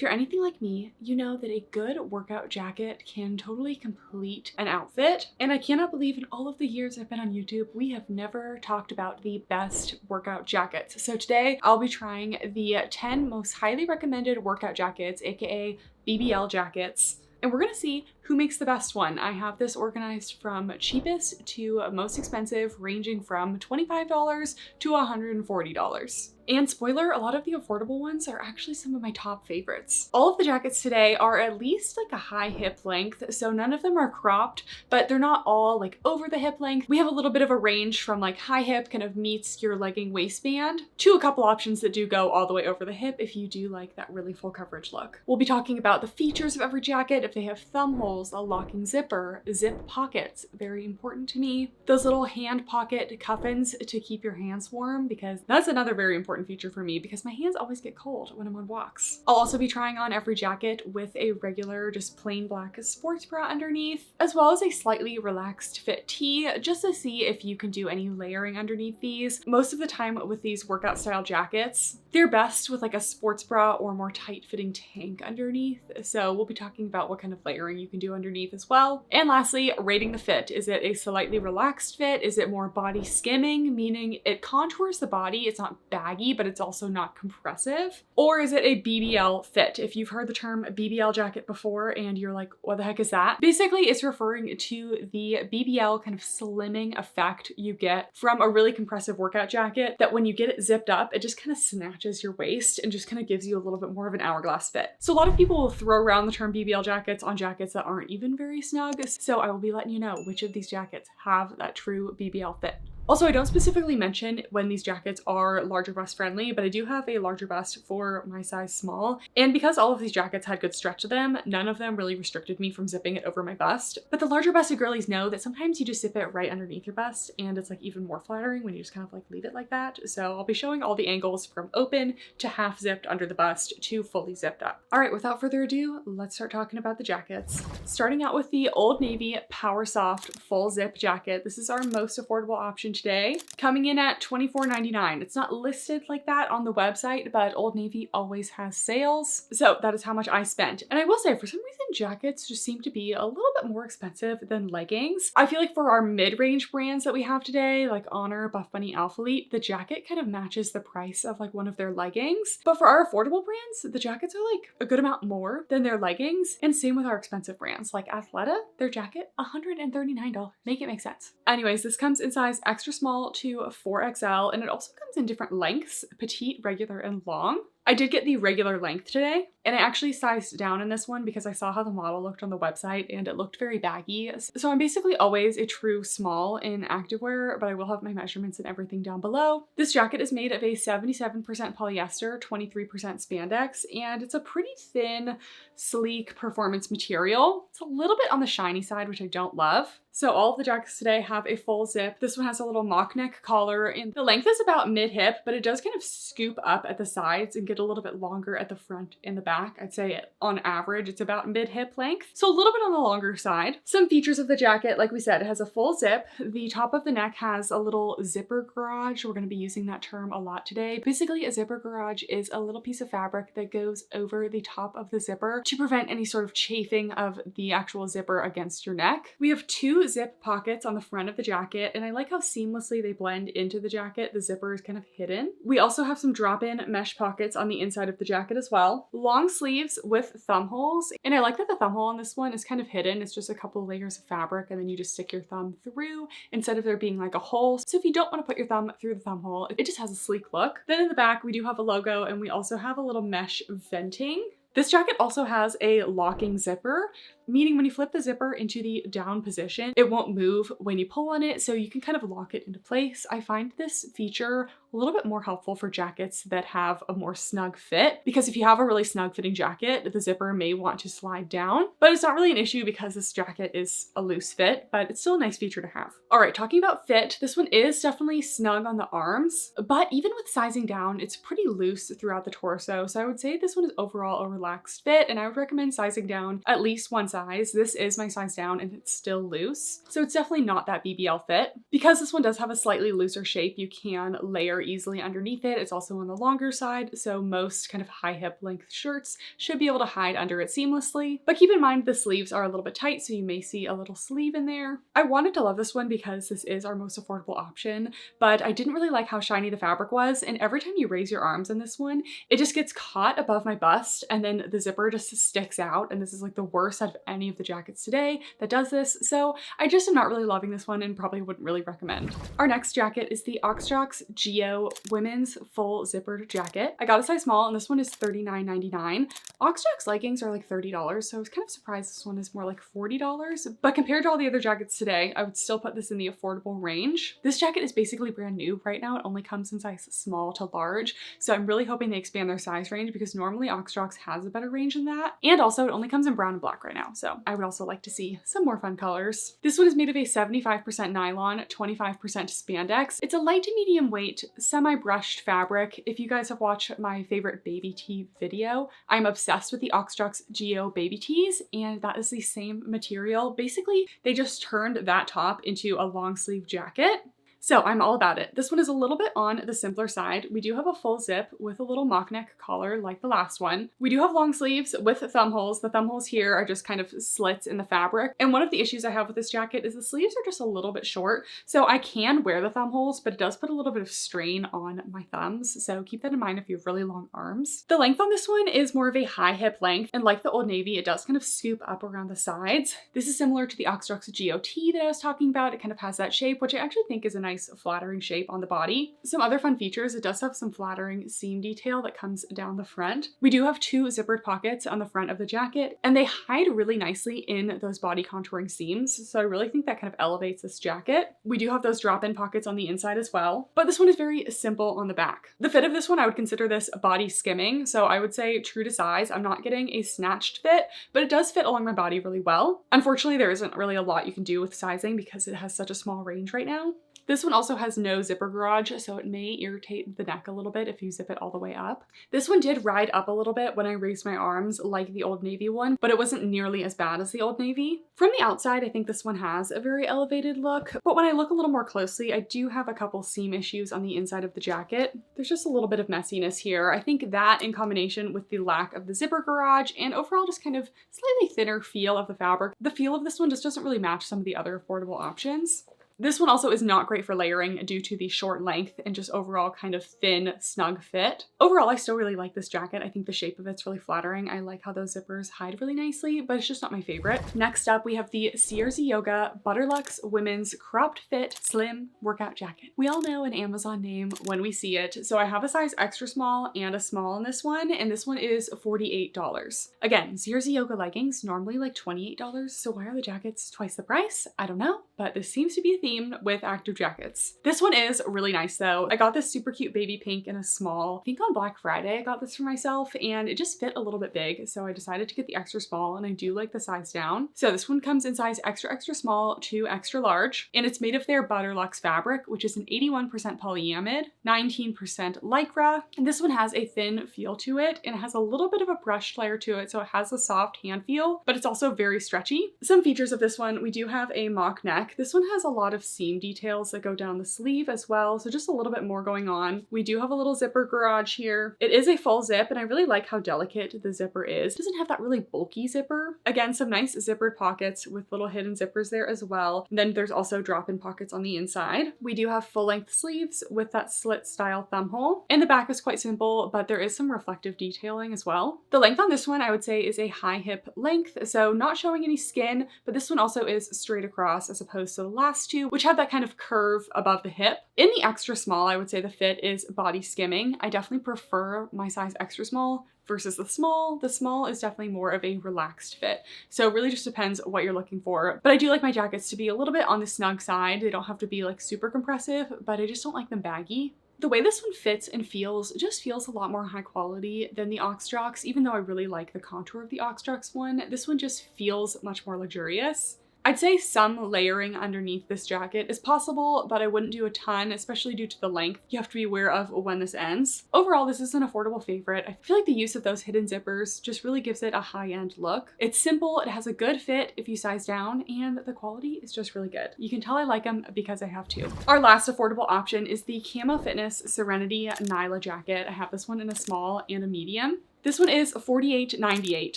if you're anything like me, you know that a good workout jacket can totally complete an outfit. And I cannot believe in all of the years I've been on YouTube, we have never talked about the best workout jackets. So today I'll be trying the 10 most highly recommended workout jackets, aka BBL jackets. And we're gonna see who makes the best one. I have this organized from cheapest to most expensive, ranging from $25 to $140. And spoiler, a lot of the affordable ones are actually some of my top favorites. All of the jackets today are at least like a high hip length, so none of them are cropped, but they're not all like over the hip length. We have a little bit of a range from like high hip kind of meets your legging waistband to a couple options that do go all the way over the hip if you do like that really full coverage look. We'll be talking about the features of every jacket, if they have thumb holes, a locking zipper, zip pockets, very important to me. Those little hand pocket cuffins to keep your hands warm, because that's another very important feature for me because my hands always get cold when I'm on walks. I'll also be trying on every jacket with a regular, just plain black sports bra underneath, as well as a slightly relaxed fit tee, just to see if you can do any layering underneath these. Most of the time with these workout style jackets, they're best with like a sports bra or more tight fitting tank underneath. So we'll be talking about what kind of layering you can do underneath as well. And lastly, rating the fit. Is it a slightly relaxed fit? Is it more body skimming, meaning it contours the body, it's not baggy, but it's also not compressive? Or is it a BBL fit? If you've heard the term BBL jacket before and you're like, what the heck is that? Basically, it's referring to the BBL kind of slimming effect you get from a really compressive workout jacket, that when you get it zipped up, it just kind of snatches your waist and just kind of gives you a little bit more of an hourglass fit. So a lot of people will throw around the term BBL jackets on jackets that aren't even very snug. So I will be letting you know which of these jackets have that true BBL fit. Also, I don't specifically mention when these jackets are larger bust friendly, but I do have a larger bust for my size small. And because all of these jackets had good stretch to them, none of them really restricted me from zipping it over my bust. But the larger busted girlies know that sometimes you just zip it right underneath your bust and it's like even more flattering when you just kind of like leave it like that. So I'll be showing all the angles from open to half zipped under the bust to fully zipped up. All right, without further ado, let's start talking about the jackets. Starting out with the Old Navy Powersoft full zip jacket. This is our most affordable option today, coming in at $24.99. It's not listed like that on the website, but Old Navy always has sales. So that is how much I spent. And I will say, for some reason, jackets just seem to be a little bit more expensive than leggings. I feel like for our mid-range brands that we have today, like ONER, Buffbunny, Alphalete, the jacket kind of matches the price of like one of their leggings. But for our affordable brands, the jackets are like a good amount more than their leggings. And same with our expensive brands, like Athleta, their jacket, $139. Make it make sense. Anyways, this comes in size extra small to 4XL, and it also comes in different lengths, petite, regular, and long. I did get the regular length today, and I actually sized down in this one because I saw how the model looked on the website and it looked very baggy. So I'm basically always a true small in activewear, but I will have my measurements and everything down below. This jacket is made of a 77% polyester, 23% spandex, and it's a pretty thin, sleek performance material. It's a little bit on the shiny side, which I don't love. So all of the jackets today have a full zip. This one has a little mock neck collar, and the length is about mid-hip, but it does kind of scoop up at the sides and get a little bit longer at the front and the back. I'd say on average, it's about mid-hip length. So a little bit on the longer side. Some features of the jacket, like we said, it has a full zip. The top of the neck has a little zipper garage. We're going to be using that term a lot today. Basically, a zipper garage is a little piece of fabric that goes over the top of the zipper to prevent any sort of chafing of the actual zipper against your neck. We have two zip pockets on the front of the jacket, and I like how seamlessly they blend into the jacket. The zipper is kind of hidden. We also have some drop-in mesh pockets on the inside of the jacket as well. Long sleeves with thumb holes, and I like that the thumb hole on this one is kind of hidden. It's just a couple layers of fabric, and then you just stick your thumb through instead of there being like a hole. So if you don't want to put your thumb through the thumb hole, it just has a sleek look. Then in the back, we do have a logo, and we also have a little mesh venting. This jacket also has a locking zipper, meaning when you flip the zipper into the down position, it won't move when you pull on it, so you can kind of lock it into place. I find this feature a little bit more helpful for jackets that have a more snug fit, because if you have a really snug fitting jacket, the zipper may want to slide down, but it's not really an issue because this jacket is a loose fit, but it's still a nice feature to have. All right, talking about fit, this one is definitely snug on the arms, but even with sizing down, it's pretty loose throughout the torso. So I would say this one is overall a relaxed fit, and I would recommend sizing down at least one size. This is my size down and it's still loose. So it's definitely not that BBL fit. Because this one does have a slightly looser shape, you can layer very easily underneath it. It's also on the longer side, so most kind of high hip length shirts should be able to hide under it seamlessly. But keep in mind the sleeves are a little bit tight, so you may see a little sleeve in there. I wanted to love this one because this is our most affordable option, but I didn't really like how shiny the fabric was, and every time you raise your arms in this one, it just gets caught above my bust, and then the zipper just sticks out, and this is like the worst out of any of the jackets today that does this, so I just am not really loving this one and probably wouldn't really recommend. Our next jacket is the Aoxjox Geo Women's Full Zippered Jacket. I got a size small, and this one is $39.99. Aoxjox leggings are like $30, so I was kind of surprised this one is more like $40, but compared to all the other jackets today, I would still put this in the affordable range. This jacket is basically brand new right now. It only comes in size small to large, so I'm really hoping they expand their size range because normally Aoxjox has a better range than that, and also it only comes in brown and black right now, so I would also like to see some more fun colors. This one is made of a 75% nylon, 25% spandex. It's a light to medium weight, semi-brushed fabric. If you guys have watched my favorite baby tee video, I'm obsessed with the Aoxjox Geo baby tees, and that is the same material. Basically, they just turned that top into a long sleeve jacket. So I'm all about it. This one is a little bit on the simpler side. We do have a full zip with a little mock neck collar like the last one. We do have long sleeves with thumb holes. The thumb holes here are just kind of slits in the fabric. And one of the issues I have with this jacket is the sleeves are just a little bit short. So I can wear the thumb holes, but it does put a little bit of strain on my thumbs. So keep that in mind if you have really long arms. The length on this one is more of a high hip length. And like the Old Navy, it does kind of scoop up around the sides. This is similar to the Aoxjox Geo Tee that I was talking about. It kind of has that shape, which I actually think is a nice flattering shape on the body. Some other fun features, it does have some flattering seam detail that comes down the front. We do have two zippered pockets on the front of the jacket, and they hide really nicely in those body contouring seams. So I really think that kind of elevates this jacket. We do have those drop-in pockets on the inside as well, but this one is very simple on the back. The fit of this one, I would consider this body skimming. So I would say true to size. I'm not getting a snatched fit, but it does fit along my body really well. Unfortunately, there isn't really a lot you can do with sizing because it has such a small range right now. This one also has no zipper garage, so it may irritate the neck a little bit if you zip it all the way up. This one did ride up a little bit when I raised my arms like the Old Navy one, but it wasn't nearly as bad as the Old Navy. From the outside, I think this one has a very elevated look, but when I look a little more closely, I do have a couple seam issues on the inside of the jacket. There's just a little bit of messiness here. I think that in combination with the lack of the zipper garage and overall just kind of slightly thinner feel of the fabric, the feel of this one just doesn't really match some of the other affordable options. This one also is not great for layering due to the short length and just overall kind of thin, snug fit. Overall, I still really like this jacket. I think the shape of it's really flattering. I like how those zippers hide really nicely, but it's just not my favorite. Next up, we have the Serenity Yoga Butterluxe Women's Cropped Fit Slim Workout Jacket. We all know an Amazon name when we see it, so I have a size extra small and a small in this one, and this one is $48. Again, Serenity Yoga leggings, normally like $28, so why are the jackets twice the price? I don't know, but this seems to be a theme with active jackets. This one is really nice though. I got this super cute baby pink in a small. I think on Black Friday I got this for myself and it just fit a little bit big, so I decided to get the extra small, and I do like the size down. So this one comes in size extra small to extra large, and it's made of their Butterluxe fabric, which is an 81% polyamide, 19% lycra, and this one has a thin feel to it and it has a little bit of a brushed layer to it, so it has a soft hand feel, but it's also very stretchy. Some features of this one, we do have a mock neck. This one has a lot of seam details that go down the sleeve as well, so just a little bit more going on. We do have a little zipper garage here. It is a full zip, and I really like how delicate the zipper is. It doesn't have that really bulky zipper. Again, some nice zippered pockets with little hidden zippers there as well. And then there's also drop-in pockets on the inside. We do have full-length sleeves with that slit style thumb hole. And the back is quite simple, but there is some reflective detailing as well. The length on this one, I would say, is a high hip length, so not showing any skin, but this one also is straight across as opposed to the last two, which have that kind of curve above the hip. In the extra small, I would say the fit is body skimming. I definitely prefer my size extra small versus the small. The small is definitely more of a relaxed fit. So it really just depends what you're looking for. But I do like my jackets to be a little bit on the snug side. They don't have to be like super compressive, but I just don't like them baggy. The way this one fits and feels just feels a lot more high quality than the Aoxjox. Even though I really like the contour of the Aoxjox one, this one just feels much more luxurious. I'd say some layering underneath this jacket is possible, but I wouldn't do a ton, especially due to the length. You have to be aware of when this ends. Overall, this is an affordable favorite. I feel like the use of those hidden zippers just really gives it a high-end look. It's simple, it has a good fit if you size down, and the quality is just really good. You can tell I like them because I have two. Our last affordable option is the Kamo Fitness Serenity Nyla jacket. I have this one in a small and a medium. This one is $48.98,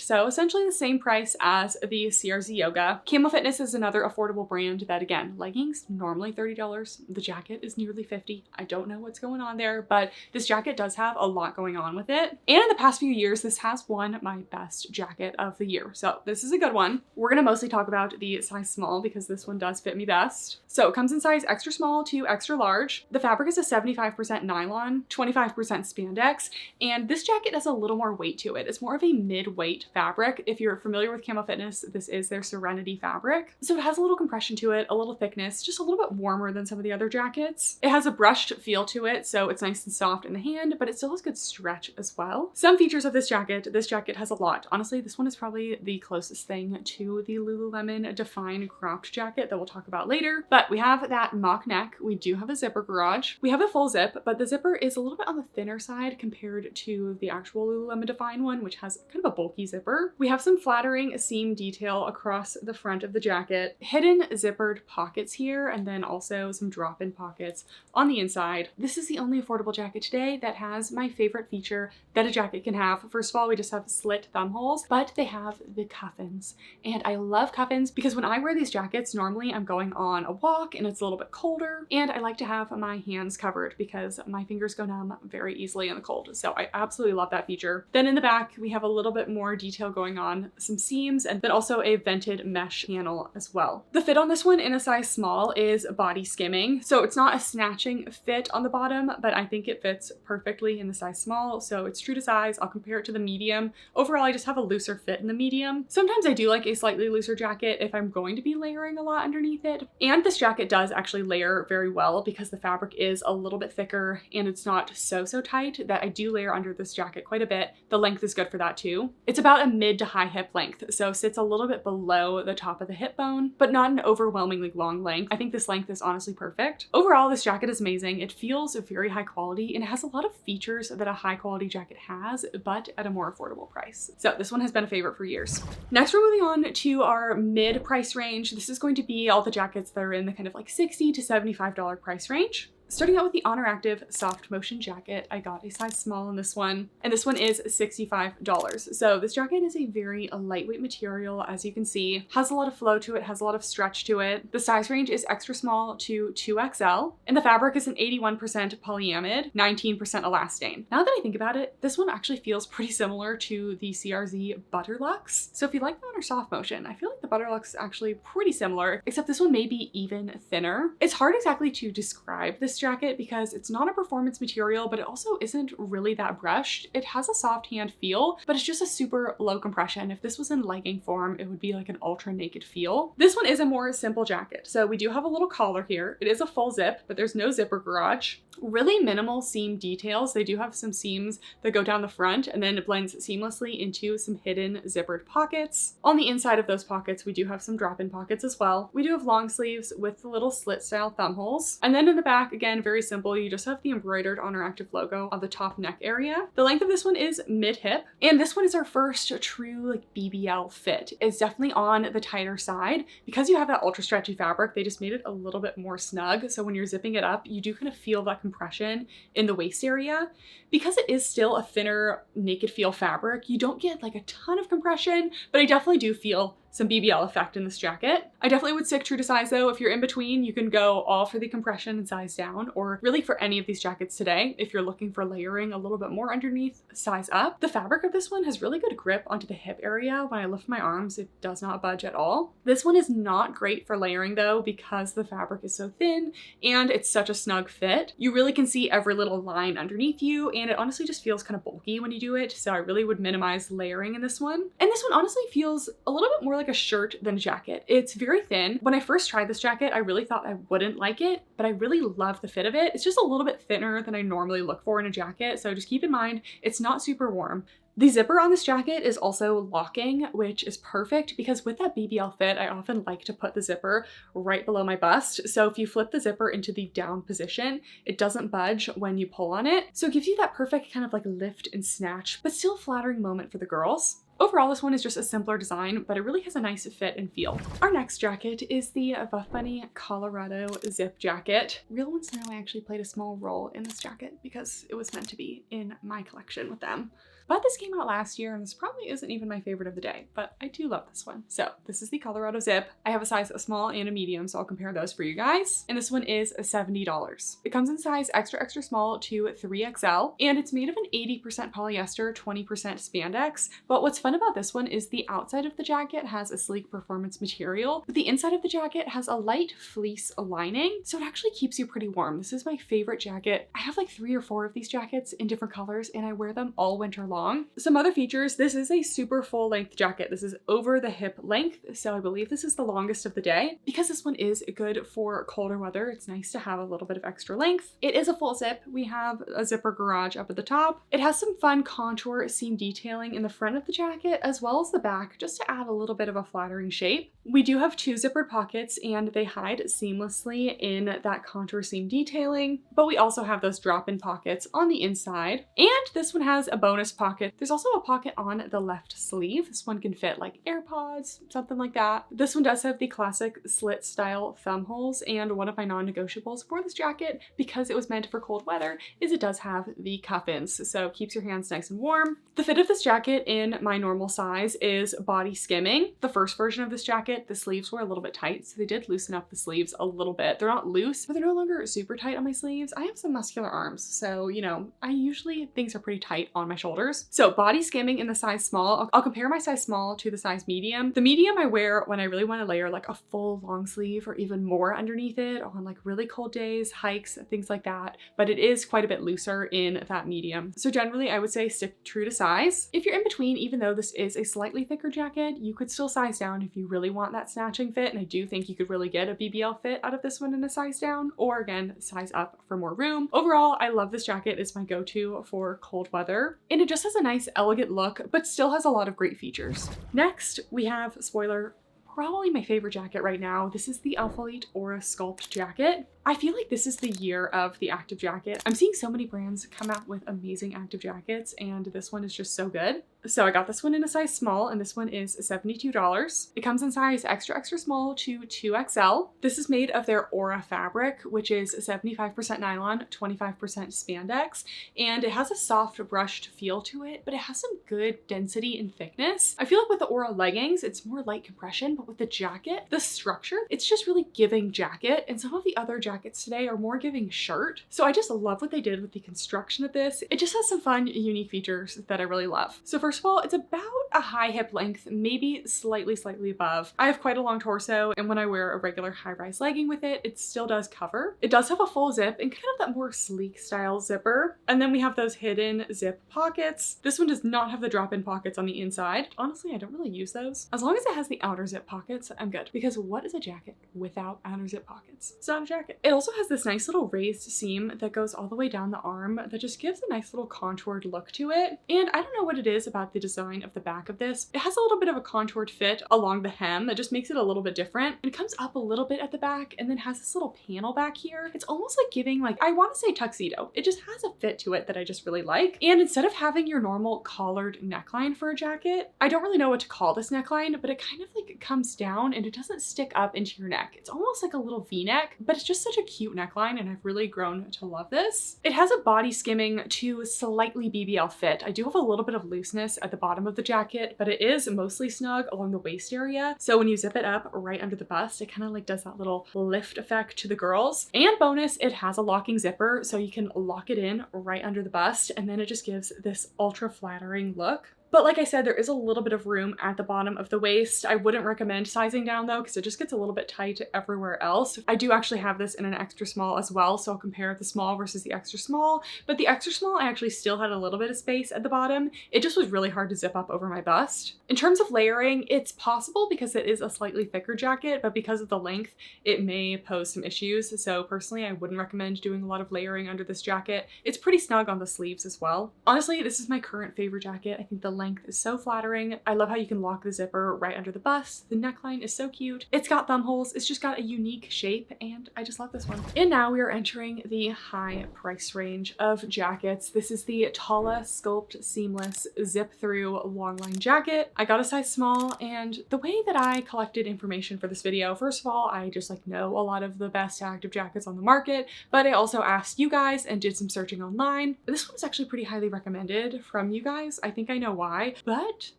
so essentially the same price as the CRZ Yoga. Kamo Fitness is another affordable brand that, again, leggings, normally $30. The jacket is nearly $50. I don't know what's going on there, but this jacket does have a lot going on with it. And in the past few years, this has won my best jacket of the year, so this is a good one. We're gonna mostly talk about the size small because this one does fit me best. So it comes in size extra small to extra large. The fabric is a 75% nylon, 25% spandex, and this jacket has a little more weight to it. It's more of a mid-weight fabric. If you're familiar with Kamo Fitness, this is their Serenity fabric. So it has a little compression to it, a little thickness, just a little bit warmer than some of the other jackets. It has a brushed feel to it, so it's nice and soft in the hand, but it still has good stretch as well. Some features of this jacket has a lot. Honestly, this one is probably the closest thing to the Lululemon Define cropped jacket that we'll talk about later. But we have that mock neck. We do have a zipper garage. We have a full zip, but the zipper is a little bit on the thinner side compared to the actual Lululemon Define one, which has kind of a bulky zipper. We have some flattering seam detail across the front of the jacket, hidden zippered pockets here, and then also some drop-in pockets on the inside. This is the only affordable jacket today that has my favorite feature that a jacket can have. First of all, we just have slit thumb holes, but they have the cuffins. And I love cuffins because when I wear these jackets, normally I'm going on a walk and it's a little bit colder, and I like to have my hands covered because my fingers go numb very easily in the cold. So I absolutely love that feature. Then in the back, we have a little bit more detail going on, some seams, and then also a vented mesh panel as well. The fit on this one in a size small is body skimming. So it's not a snatching fit on the bottom, but I think it fits perfectly in the size small. So it's true to size. I'll compare it to the medium. Overall, I just have a looser fit in the medium. Sometimes I do like a slightly looser jacket if I'm going to be layering a lot underneath it. And this jacket does actually layer very well because the fabric is a little bit thicker and it's not so tight that I do layer under this jacket quite a bit. The length is good for that too. It's about a mid to high hip length, so sits a little bit below the top of the hip bone, but not an overwhelmingly long length. I think this length is honestly perfect. Overall, this jacket is amazing. It feels very high quality and it has a lot of features that a high quality jacket has, but at a more affordable price. So this one has been a favorite for years. Next, we're moving on to our mid price range. This is going to be all the jackets that are in the kind of like $60 to $75 price range. Starting out with the ONER Active Soft Motion jacket, I got a size small in this one, and this one is $65. So this jacket is a very lightweight material, as you can see, has a lot of flow to it, has a lot of stretch to it. The size range is extra small to 2XL, and the fabric is an 81% polyamide, 19% elastane. Now that I think about it, this one actually feels pretty similar to the CRZ Butterluxe. So if you like the ONER Soft Motion, I feel like the Butterluxe is actually pretty similar, except this one may be even thinner. It's hard exactly to describe this jacket because it's not a performance material, but it also isn't really that brushed. It has a soft hand feel, but it's just a super low compression. If this was in legging form, it would be like an ultra naked feel. This one is a more simple jacket. So we do have a little collar here. It is a full zip, but there's no zipper garage. Really minimal seam details. They do have some seams that go down the front and then it blends seamlessly into some hidden zippered pockets. On the inside of those pockets, we do have some drop-in pockets as well. We do have long sleeves with the little slit style thumb holes. And then in the back, again, very simple. You just have the embroidered ONER Active logo on the top neck area. The length of this one is mid-hip. And this one is our first true like BBL fit. It's definitely on the tighter side. Because you have that ultra stretchy fabric, they just made it a little bit more snug. So when you're zipping it up, you do kind of feel that compression in the waist area. Because it is still a thinner naked feel fabric, you don't get like a ton of compression, but I definitely do feel some BBL effect in this jacket. I definitely would stick true to size though. If you're in between, you can go all for the compression and size down, or really for any of these jackets today. If you're looking for layering a little bit more underneath, size up. The fabric of this one has really good grip onto the hip area. When I lift my arms, it does not budge at all. This one is not great for layering though, because the fabric is so thin and it's such a snug fit. You really can see every little line underneath you, and it honestly just feels kind of bulky when you do it. So I really would minimize layering in this one. And this one honestly feels a little bit more like a shirt than a jacket. It's very thin. When I first tried this jacket, I really thought I wouldn't like it, but I really love the fit of it. It's just a little bit thinner than I normally look for in a jacket. So just keep in mind, it's not super warm. The zipper on this jacket is also locking, which is perfect because with that BBL fit, I often like to put the zipper right below my bust. So if you flip the zipper into the down position, it doesn't budge when you pull on it. So it gives you that perfect kind of like lift and snatch, but still flattering moment for the girls. Overall, this one is just a simpler design, but it really has a nice fit and feel. Our next jacket is the Buffbunny Colorado zip jacket. Real ones know I actually played a small role in this jacket because it was meant to be in my collection with them. But this came out last year and this probably isn't even my favorite of the day, but I do love this one. So this is the Colorado zip. I have a size a small and a medium, so I'll compare those for you guys. And this one is $70. It comes in size extra, extra small to 3XL, and it's made of an 80% polyester, 20% spandex. But what's fun about this one is the outside of the jacket has a sleek performance material, but the inside of the jacket has a light fleece lining, so it actually keeps you pretty warm. This is my favorite jacket. I have like 3 or 4 of these jackets in different colors, and I wear them all winter long. Some other features, this is a super full length jacket. This is over the hip length, so I believe this is the longest of the day. Because this one is good for colder weather, it's nice to have a little bit of extra length. It is a full zip. We have a zipper garage up at the top. It has some fun contour seam detailing in the front of the jacket as well as the back, just to add a little bit of a flattering shape. We do have 2 zippered pockets and they hide seamlessly in that contour seam detailing, but we also have those drop-in pockets on the inside. And this one has a bonus pocket. There's also a pocket on the left sleeve. This one can fit like AirPods, something like that. This one does have the classic slit style thumb holes, and one of my non-negotiables for this jacket, because it was meant for cold weather, is it does have the cuff-ins, so it keeps your hands nice and warm. The fit of this jacket in my normal size is body skimming. The first version of this jacket, the sleeves were a little bit tight, so they did loosen up the sleeves a little bit. They're not loose, but they're no longer super tight on my sleeves. I have some muscular arms, so you know, I usually things are pretty tight on my shoulders. So body skimming in the size small. I'll compare my size small to the size medium. The medium I wear when I really want to layer like a full long sleeve or even more underneath it on like really cold days, hikes, things like that. But it is quite a bit looser in that medium. So generally I would say stick true to size. If you're in between, even though this is a slightly thicker jacket, you could still size down if you really want that snatching fit. And I do think you could really get a BBL fit out of this one in a size down, or again, size up for more room. Overall, I love this jacket. It's my go-to for cold weather. And it just has a nice elegant look, but still has a lot of great features. Next, we have, spoiler, probably my favorite jacket right now. This is the Alphalete Aura Sculpt jacket. I feel like this is the year of the active jacket. I'm seeing so many brands come out with amazing active jackets, and this one is just so good. So I got this one in a size small, and this one is $72. It comes in size extra, extra small to 2XL. This is made of their Aura fabric, which is 75% nylon, 25% spandex, and it has a soft brushed feel to it, but it has some good density and thickness. I feel like with the Aura leggings, it's more light compression, but with the jacket, the structure, it's just really giving jacket, and some of the other jackets today are more giving shirt. So I just love what they did with the construction of this. It just has some fun, unique features that I really love. So first of all, it's about a high hip length, maybe slightly above. I have quite a long torso, and when I wear a regular high-rise legging with it, it still does cover. It does have a full zip and kind of that more sleek style zipper. And then we have those hidden zip pockets. This one does not have the drop-in pockets on the inside. Honestly, I don't really use those. As long as it has the outer zip pockets, I'm good. Because what is a jacket without outer zip pockets? It's not a jacket. It also has this nice little raised seam that goes all the way down the arm that just gives a nice little contoured look to it. And I don't know what it is about the design of the back of this. It has a little bit of a contoured fit along the hem that just makes it a little bit different. It comes up a little bit at the back and then has this little panel back here. It's almost like giving, like, I want to say tuxedo. It just has a fit to it that I just really like. And instead of having your normal collared neckline for a jacket, I don't really know what to call this neckline, but it kind of like comes down and it doesn't stick up into your neck. It's almost like a little V-neck, but it's just such a cute neckline, and I've really grown to love this. It has a body skimming to slightly BBL fit. I do have a little bit of looseness at the bottom of the jacket, but it is mostly snug along the waist area. So when you zip it up right under the bust, it kind of like does that little lift effect to the girls. And bonus, it has a locking zipper, so you can lock it in right under the bust, and then it just gives this ultra flattering look. But like I said, there is a little bit of room at the bottom of the waist. I wouldn't recommend sizing down though, because it just gets a little bit tight everywhere else. I do actually have this in an extra small as well, so I'll compare the small versus the extra small. But the extra small, I actually still had a little bit of space at the bottom. It just was really hard to zip up over my bust. In terms of layering, it's possible because it is a slightly thicker jacket, but because of the length, it may pose some issues. So personally, I wouldn't recommend doing a lot of layering under this jacket. It's pretty snug on the sleeves as well. Honestly, this is my current favorite jacket. I think the length is so flattering. I love how you can lock the zipper right under the bust. The neckline is so cute. It's got thumb holes. It's just got a unique shape and I just love this one. And now we are entering the high price range of jackets. This is the Tala Sculpt Seamless Zip Through Longline jacket. I got a size small, and the way that I collected information for this video, first of all, I just like know a lot of the best active jackets on the market, but I also asked you guys and did some searching online. This one's actually pretty highly recommended from you guys. I think I know why, but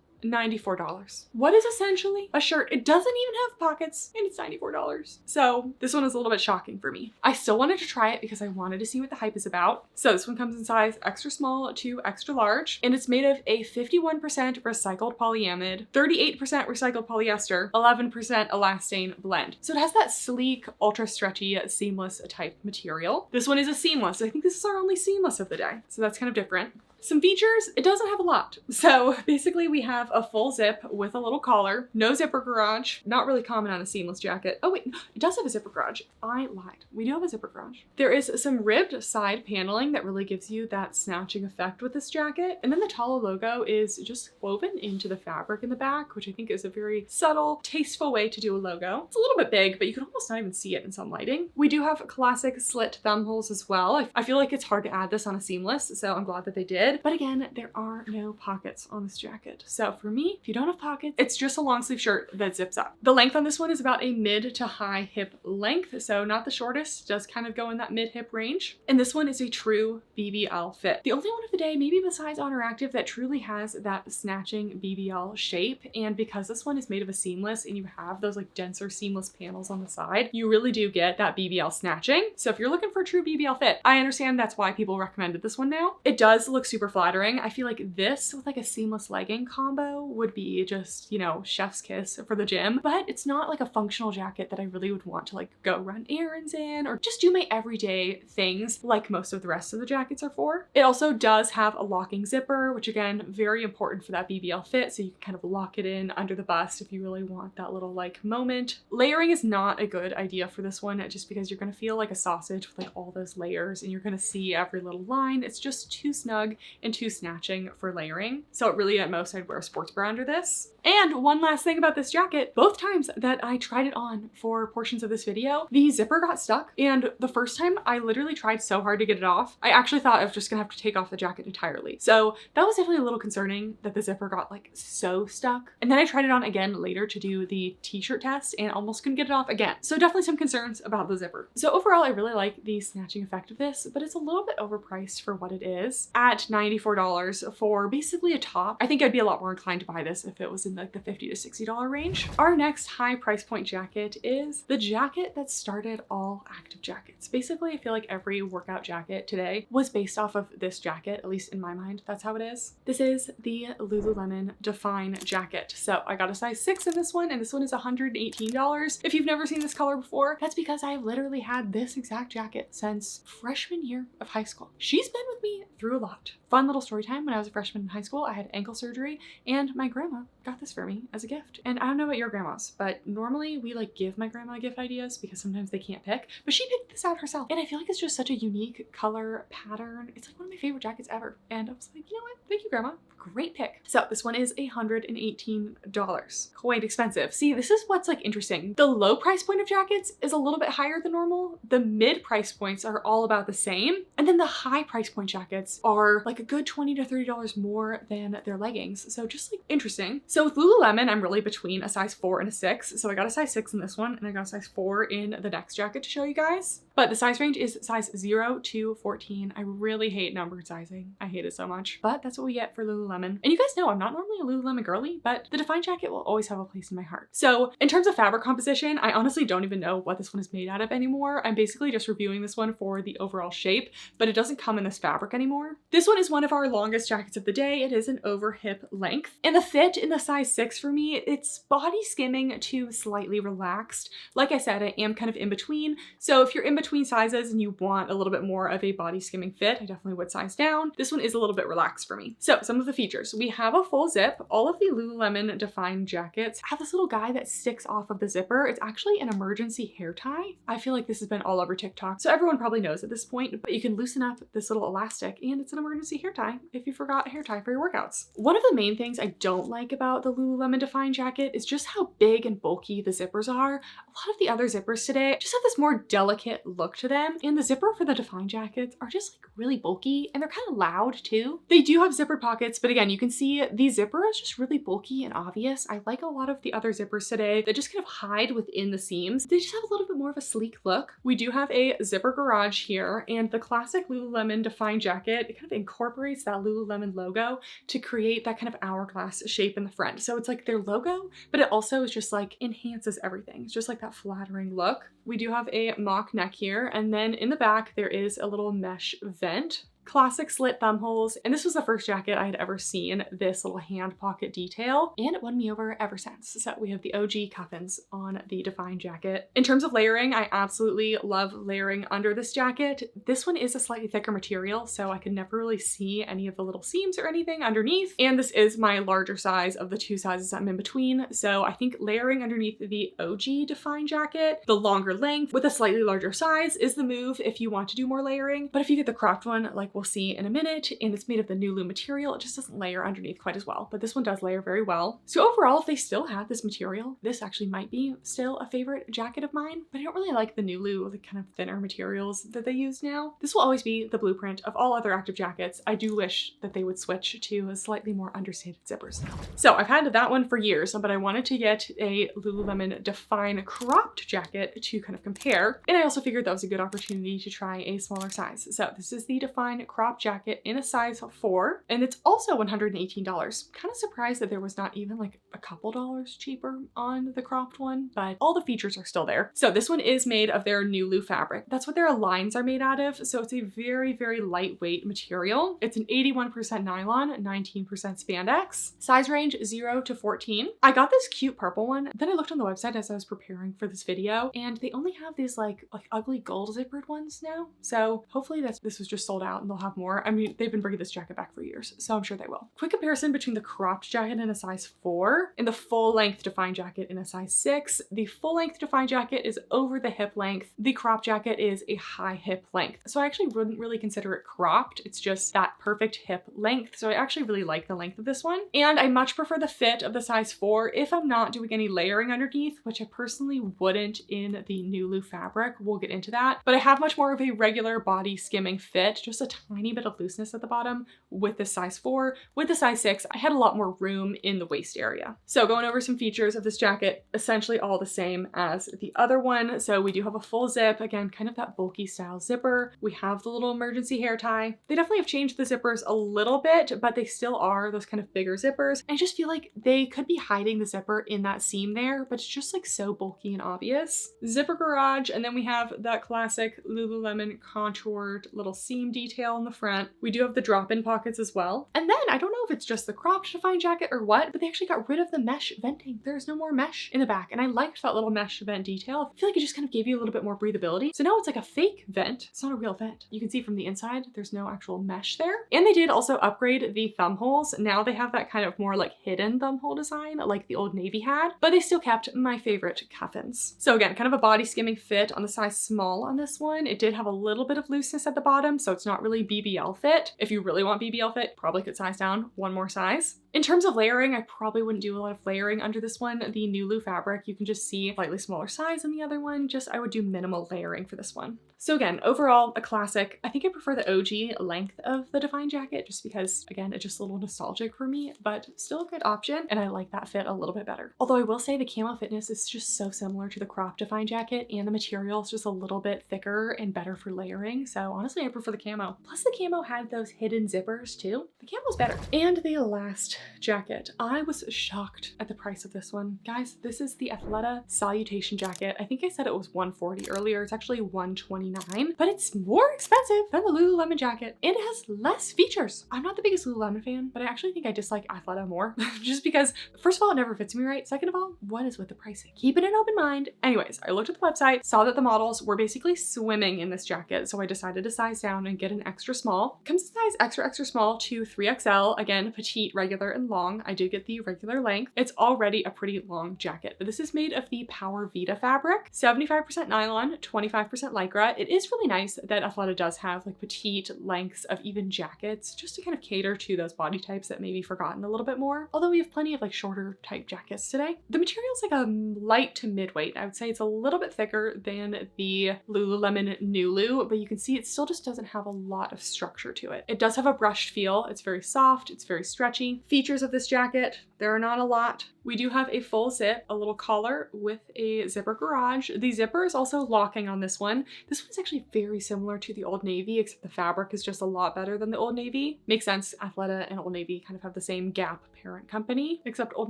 $94. What is essentially a shirt? It doesn't even have pockets and it's $94. So this one is a little bit shocking for me. I still wanted to try it because I wanted to see what the hype is about. So this one comes in size extra small to extra large, and it's made of a 51% recycled polyamide, 38% recycled polyester, 11% elastane blend. So it has that sleek, ultra stretchy, seamless type material. This one is a seamless. I think this is our only seamless of the day. So that's kind of different. Some features, it doesn't have a lot. So basically we have a full zip with a little collar, no zipper garage, not really common on a seamless jacket. Oh wait, it does have a zipper garage. I lied. We do have a zipper garage. There is some ribbed side paneling that really gives you that snatching effect with this jacket. And then the Tala logo is just woven into the fabric in the back, which I think is a very subtle, tasteful way to do a logo. It's a little bit big, but you can almost not even see it in some lighting. We do have classic slit thumb holes as well. I feel like it's hard to add this on a seamless, so I'm glad that they did. But again, there are no pockets on this jacket. So for me, if you don't have pockets, it's just a long sleeve shirt that zips up. The length on this one is about a mid to high hip length. So not the shortest, does kind of go in that mid hip range. And this one is a true BBL fit. The only one of the day, maybe besides ONER Active, that truly has that snatching BBL shape. And because this one is made of a seamless and you have those like denser seamless panels on the side, you really do get that BBL snatching. So if you're looking for a true BBL fit, I understand that's why people recommended this one now. It does look super flattering. I feel like this with like a seamless legging combo would be just, you know, chef's kiss for the gym, but it's not like a functional jacket that I really would want to like go run errands in or just do my everyday things like most of the rest of the jackets are for. It also does have a locking zipper, which again, very important for that BBL fit. So you can kind of lock it in under the bust if you really want that little like moment. Layering is not a good idea for this one just because you're going to feel like a sausage with like all those layers and you're going to see every little line. It's just too snug and too snatching for layering. So really at most I'd wear a sports bra under this. And one last thing about this jacket, both times that I tried it on for portions of this video, the zipper got stuck. And the first time I literally tried so hard to get it off, I actually thought I was just gonna have to take off the jacket entirely. So that was definitely a little concerning that the zipper got like so stuck. And then I tried it on again later to do the t-shirt test and almost couldn't get it off again. So definitely some concerns about the zipper. So overall, I really like the snatching effect of this, but it's a little bit overpriced for what it is at $94 for basically a top. I think I'd be a lot more inclined to buy this if it was in like the $50 to $60 range. Our next high price point jacket is the jacket that started all active jackets. Basically, I feel like every workout jacket today was based off of this jacket, at least in my mind, that's how it is. This is the Lululemon Define jacket. So I got a size 6 in this one, and this one is $118. If you've never seen this color before, that's because I've literally had this exact jacket since freshman year of high school. She's been with me through a lot. Fun little story time. When I was a freshman in high school, I had ankle surgery and my grandma got this for me as a gift. And I don't know about your grandmas, but normally we like give my grandma gift ideas because sometimes they can't pick, but she picked this out herself. And I feel like it's just such a unique color pattern. It's like one of my favorite jackets ever. And I was like, you know what? Thank you, grandma. Great pick. So this one is $118. Quite expensive. See, this is what's like interesting. The low price point of jackets is a little bit higher than normal. The mid price points are all about the same. And then the high price point jackets are like a good $20 to $30 more than their leggings. So just like interesting. So with Lululemon, I'm really between a size 4 and a 6. So I got a size 6 in this one and I got a size 4 in the next jacket to show you guys. But the size range is size 0 to 14. I really hate numbered sizing. I hate it so much, but that's what we get for Lululemon. And you guys know I'm not normally a Lululemon girly, but the Define jacket will always have a place in my heart. So in terms of fabric composition, I honestly don't even know what this one is made out of anymore. I'm basically just reviewing this one for the overall shape, but it doesn't come in this fabric anymore. This one is one of our longest jackets of the day. It is an over hip length. And the fit in the size 6 for me, it's body skimming to slightly relaxed. Like I said, I am kind of in between. So if you're in between sizes and you want a little bit more of a body skimming fit, I definitely would size down. This one is a little bit relaxed for me. So some of the features features. We have a full zip. All of the Lululemon Define jackets have this little guy that sticks off of the zipper. It's actually an emergency hair tie. I feel like this has been all over TikTok, so everyone probably knows at this point, but you can loosen up this little elastic and it's an emergency hair tie if you forgot a hair tie for your workouts. One of the main things I don't like about the Lululemon Define jacket is just how big and bulky the zippers are. A lot of the other zippers today just have this more delicate look to them, and the zipper for the Define jackets are just like really bulky, and they're kind of loud too. They do have zippered pockets, but again, you can see the zipper is just really bulky and obvious. I like a lot of the other zippers today that just kind of hide within the seams. They just have a little bit more of a sleek look. We do have a zipper garage here, and the classic Lululemon Define jacket, it kind of incorporates that Lululemon logo to create that kind of hourglass shape in the front. So it's like their logo, but it also is just like enhances everything. It's just like that flattering look. We do have a mock neck here, and then in the back there is a little mesh vent. Classic slit thumb holes, and this was the first jacket I had ever seen this little hand pocket detail, and it won me over ever since. So we have the OG cuffins on the Define jacket. In terms of layering, I absolutely love layering under this jacket. This one is a slightly thicker material, so I could never really see any of the little seams or anything underneath, and this is my larger size of the two sizes I'm in between, so I think layering underneath the OG Define jacket, the longer length with a slightly larger size is the move if you want to do more layering. But if you get the cropped one, like we'll see in a minute, and it's made of the Nulu material, it just doesn't layer underneath quite as well, but this one does layer very well. So overall, if they still had this material, this actually might be still a favorite jacket of mine, but I don't really like the Nulu, the kind of thinner materials that they use now. This will always be the blueprint of all other active jackets. I do wish that they would switch to a slightly more understated zippers. So I've had that one for years, but I wanted to get a Lululemon Define cropped jacket to kind of compare, and I also figured that was a good opportunity to try a smaller size. So this is the Define crop jacket in a size 4, and it's also $118. Kind of surprised that there was not even like a couple dollars cheaper on the cropped one, but all the features are still there. So this one is made of their Nulu fabric. That's what their lines are made out of. So it's a very, very lightweight material. It's an 81% nylon, 19% spandex. Size range 0 to 14. I got this cute purple one. Then I looked on the website as I was preparing for this video, and they only have these like ugly gold zippered ones now. So hopefully this was just sold out and they'll have more. I mean, they've been bringing this jacket back for years, so I'm sure they will. Quick comparison between the cropped jacket in a size 4 and the full length Define jacket in a size 6. The full length Define jacket is over the hip length. The crop jacket is a high hip length. So I actually wouldn't really consider it cropped. It's just that perfect hip length. So I actually really like the length of this one. And I much prefer the fit of the size 4 if I'm not doing any layering underneath, which I personally wouldn't in the Nulu fabric. We'll get into that. But I have much more of a regular body skimming fit, just a tiny bit of looseness at the bottom with the size 4. With the size 6, I had a lot more room in the waist area. So going over some features of this jacket, essentially all the same as the other one. So we do have a full zip, again, kind of that bulky style zipper. We have the little emergency hair tie. They definitely have changed the zippers a little bit, but they still are those kind of bigger zippers. I just feel like they could be hiding the zipper in that seam there, but it's just like so bulky and obvious. Zipper garage, and then we have that classic Lululemon contoured little seam detail in the front. We do have the drop-in pockets as well. And then I don't know if it's just the cropped Define jacket or what, but they actually got rid of the mesh venting. There's no more mesh in the back, and I liked that little mesh vent detail. I feel like it just kind of gave you a little bit more breathability. So now it's like a fake vent. It's not a real vent. You can see from the inside, there's no actual mesh there. And they did also upgrade the thumb holes. Now they have that kind of more like hidden thumb hole design like the Old Navy had, but they still kept my favorite cuffins. So again, kind of a body skimming fit on the size small on this one. It did have a little bit of looseness at the bottom, so it's not really BBL fit. If you really want BBL fit, probably could size down one more size. In terms of layering, I probably wouldn't do a lot of layering under this one. The Nulu fabric, you can just see slightly smaller size than the other one. Just I would do minimal layering for this one. So again, overall, a classic. I think I prefer the OG length of the Define jacket just because, again, it's just a little nostalgic for me, but still a good option. And I like that fit a little bit better. Although I will say the camo fitness is just so similar to the crop Define jacket, and the material is just a little bit thicker and better for layering. So honestly, I prefer the camo. Plus the camo had those hidden zippers too. The camo's better. And the last jacket. I was shocked at the price of this one. Guys, this is the Athleta Salutation jacket. I think I said it was $140 earlier. It's actually $129, but it's more expensive than the Lululemon jacket and it has less features. I'm not the biggest Lululemon fan, but I actually think I dislike Athleta more just because, first of all, it never fits me right. Second of all, what is with the pricing? Keeping an open mind. Anyways, I looked at the website, saw that the models were basically swimming in this jacket, so I decided to size down and get an extra small. Comes in size extra small to 3XL. Again, petite, regular, and long. I did get the regular length. It's already a pretty long jacket, but this is made of the Power Vita fabric, 75% nylon, 25% lycra. It is really nice that Athleta does have like petite lengths of even jackets just to kind of cater to those body types that may be forgotten a little bit more. Although we have plenty of like shorter type jackets today. The material is like a light to mid-weight. I would say it's a little bit thicker than the Lululemon Nulu, but you can see it still just doesn't have a lot of structure to it. It does have a brushed feel. It's very soft. It's very stretchy. Features of this jacket, there are not a lot. We do have a full zip, a little collar with a zipper garage. The zipper is also locking on this one. This one is actually very similar to the Old Navy, except the fabric is just a lot better than the Old Navy. Makes sense. Athleta and Old Navy kind of have the same Gap parent company, except Old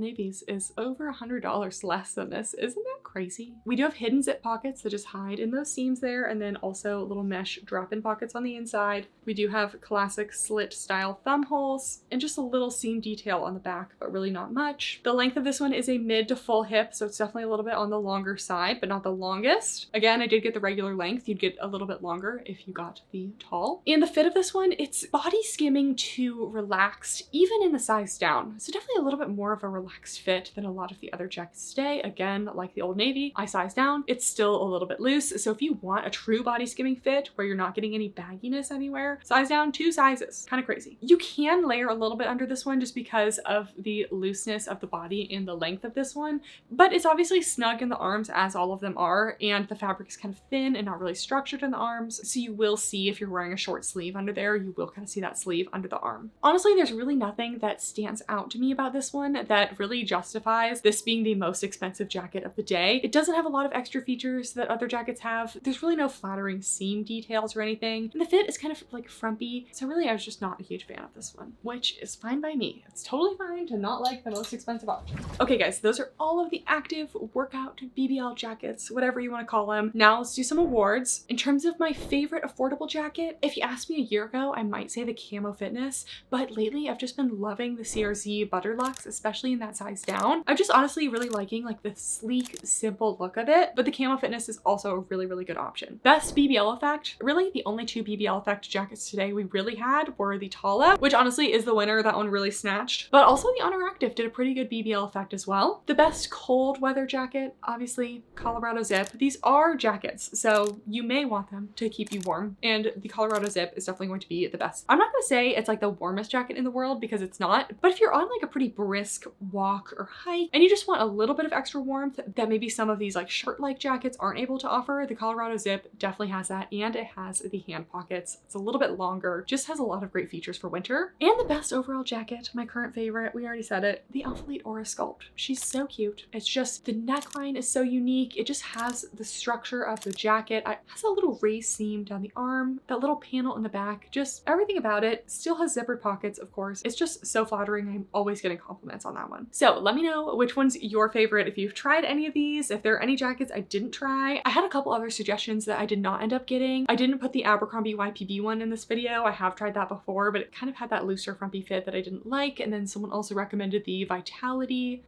Navy's is over $100 less than this. Isn't that crazy? We do have hidden zip pockets that just hide in those seams there, and then also little mesh drop-in pockets on the inside. We do have classic slit style thumb holes and just a little seam detail on the back, but really not much. The length of this one is a mid to full hip, so it's definitely a little bit on the longer side, but not the longest. Again, I did get the regular length. You'd get a little bit longer if you got the tall. And the fit of this one, it's body skimming to relaxed, even in the size down. So definitely a little bit more of a relaxed fit than a lot of the other jackets today. Again, like the Old Navy, I size down. It's still a little bit loose. So if you want a true body skimming fit where you're not getting any bagginess anywhere, size down 2 sizes. Kind of crazy. You can layer a little bit under this one just because of the looseness of the body and the length of this one, but it's obviously snug in the arms as all of them are, and the fabric is kind of thin and not really structured in the arms. So you will see if you're wearing a short sleeve under there, you will kind of see that sleeve under the arm. Honestly, there's really nothing that stands out to me about this one that really justifies this being the most expensive jacket of the day. It doesn't have a lot of extra features that other jackets have. There's really no flattering seam details or anything. And the fit is kind of like frumpy. So really, I was just not a huge fan of this one, which is fine by me. It's totally fine to not like the most expensive option. Okay guys, those are all of the active workout BBL jackets, whatever you want to call them. Now let's do some awards. In terms of my favorite affordable jacket, if you asked me a year ago, I might say the Kamo Fitness, but lately I've just been loving the CRZ Butterluxe, especially in that size down. I'm just honestly really liking like the sleek, simple look of it, but the Camo Fitness is also a really, really good option. Best BBL effect, really the only 2 BBL effect jackets today we really had were the Tala, which honestly is the winner. That one really snatched, but also the ONER Active did a pretty good BBL effect as well. The best cold weather jacket, obviously Colorado Zip. These are jackets, so you may want them to keep you warm, and the Colorado Zip is definitely going to be the best. I'm not gonna say it's like the warmest jacket in the world because it's not, but if you're on like a pretty brisk walk or hike and you just want a little bit of extra warmth that maybe some of these like shirt-like jackets aren't able to offer, the Colorado Zip definitely has that, and it has the hand pockets. It's a little bit longer, just has a lot of great features for winter. And the best overall jacket, my current favorite, we already said it, the Alphalete Aura Sculpt. She's so cute. It's just, the neckline is so unique. It just has the structure of the jacket. It has a little raised seam down the arm, that little panel in the back, just everything about it. Still has zippered pockets, of course. It's just so flattering. I'm always getting compliments on that one. So let me know which one's your favorite. If you've tried any of these, if there are any jackets I didn't try. I had a couple other suggestions that I did not end up getting. I didn't put the Abercrombie YPB one in this video. I have tried that before, but it kind of had that looser frumpy fit that I didn't like. And then someone also recommended the Vitality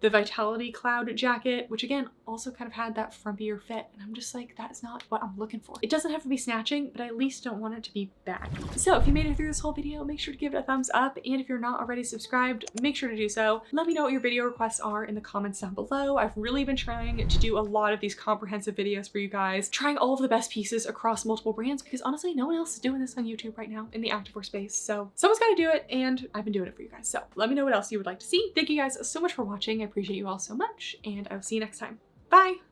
Cloud jacket, which again, also kind of had that frumpier fit. And I'm just like, that is not what I'm looking for. It doesn't have to be snatching, but I at least don't want it to be baggy. So if you made it through this whole video, make sure to give it a thumbs up. And if you're not already subscribed, make sure to do so. Let me know what your video requests are in the comments down below. I've really been trying to do a lot of these comprehensive videos for you guys, trying all of the best pieces across multiple brands, because honestly, no one else is doing this on YouTube right now in the activewear space. So someone's got to do it, and I've been doing it for you guys. So let me know what else you would like to see. Thank you guys so much for watching. I appreciate you all so much, and I will see you next time. Bye.